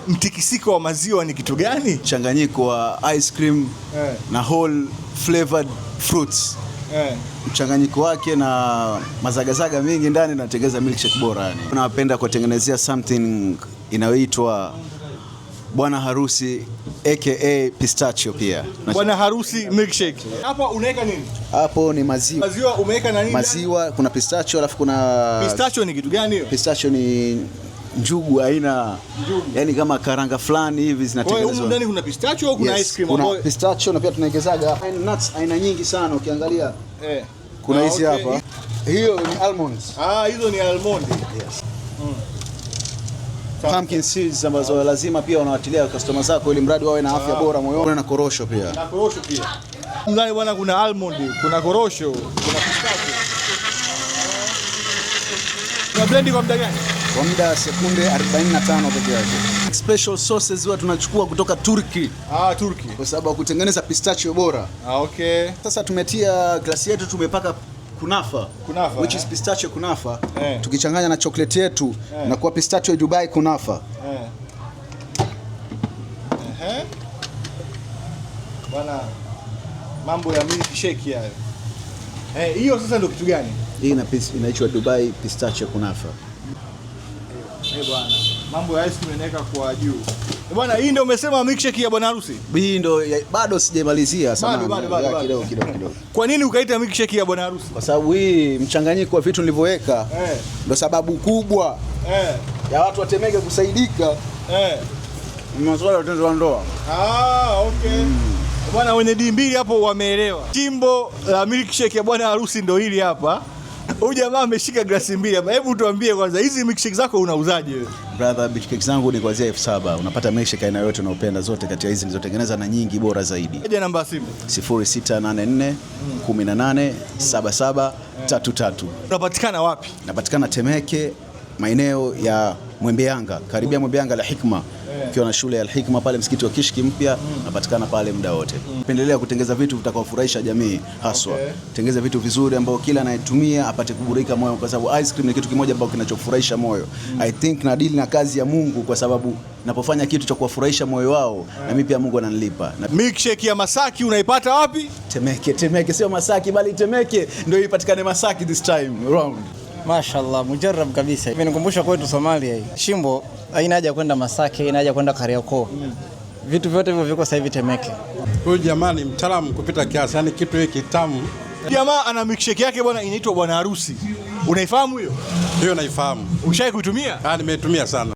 mtikisiko wa maziwa ni kitu gani? Mchanganyiko wa ice cream na whole flavored fruits. Mchanganyiko wake na mazagazaga mingi ndani na tengeza milkshake bora yani. Napenda kutengenezea something inayoitwa Bwana Harusi aka pistachio pia. Bwana Harusi milkshake. Hapa unaweka nini? Hapo ni maziwa. Maziwa umeweka na nini? Maziwa, kuna pistachio alafu kuna Pistachio ni kitu gani hiyo? Pistachio ni njugu aina yani kama karanga fulani hivi zinatengenezwa. Huko ndani kuna pistachio au kuna ice cream? Kuna pistachio na pia tunaongezaga nuts aina nyingi sana ukiangalia. Kuna hizi hapa. Hiyo ni almonds. Hizo ni almond. Yes. Pumpkin seeds ambazo lazima pia wanawatilia customer zako ili mradi wawe na afya bora moyoni, na korosho pia. Na korosho pia. Ndani bwana kuna almond, kuna korosho, kuna pistachio. Na blend kwa muda gani? Kwa muda sekunde 45 pekee yake. Special sauces huwa tunachukua kutoka Turkey. Turkey. Kwa sababu kutengeza pistachio bora. Okay. Sasa tumetia glasi yetu tumepaka kunafa which is pistachio kunafa. Tukichanganya na chocolate yetu na kuwa pistachio Dubai kunafa. Bwana mambo ya milkshake hayo. Hiyo sasa ndio kitu gani? Hii inaitwa Dubai pistachio kunafa. Bwana mambo ya ice cream inaweka kwa juu. Bwana hii ndio umesema milkshake ya bwana harusi? Hii ndio bado sijamalizia sana. Bado. Kidogo. Kwa nini ukaita milkshake ya bwana harusi? Kwa sababu hii mchanganyiko wa vitu nilivyoweka ndio sababu kubwa ya watu watemeke kusaidika. Masuala ya tendo la ndoa. Okay. Bwana wenye D2 hapo wameelewa. Chimbo la milkshake ya bwana harusi ndio hili hapa. Huyu jamaa ameshika glasi mbili hapa. Hebu tuambie kwanza hizi milkshake zako unauzaje wewe? Brother, milkshake zangu ni kuanzia 7,000. Unapata milkshake aina yote unayopenda, zote kati ya hizi nilizotengeneza na nyingi bora zaidi. Je, namba simu? 0684 18 77 33. Unapatikana wapi? Napatikana Temeke, maeneo ya Mwembeyanga, karibia Mwembeyanga la Hikma. Ukiwa na shule ya Al-Hikma pale msikiti wa Kishki mpya, napatikana pale muda wote. Pendelea kutengeza vitu vitakaofurahisha jamii haswa. Tengeza vitu vizuri ambao kila anayetumia apate kuburika moyo, kwa sababu ice cream ni kitu kimoja ambao kinachofurahisha moyo. I think na deal na kazi ya Mungu, kwa sababu napofanya kitu cha kuwafurahisha moyo wao na mimi pia Mungu ananilipa. Milkshake ya Masaki unaipata wapi? Temeke sio Masaki bali Temeke ndio ipatikane Masaki this time round. Mashallah, mujarrab kabisa. Imenikumbusha kwetu Somalia hii. Shimbo haina haja kwenda Masaki, haina haja kwenda Kariakoo. Vitu vyote hivyo viko sasa hivi Temeke. Huyu jamaa ni mtaalamu kupita kiasi, yani kitu hiki kitamu. Jamaa ana milkshake yake bwana inaitwa bwana harusi. Unaifahamu hiyo? Hiyo naifahamu. Ushawahi kuitumia? Nimeitumia sana.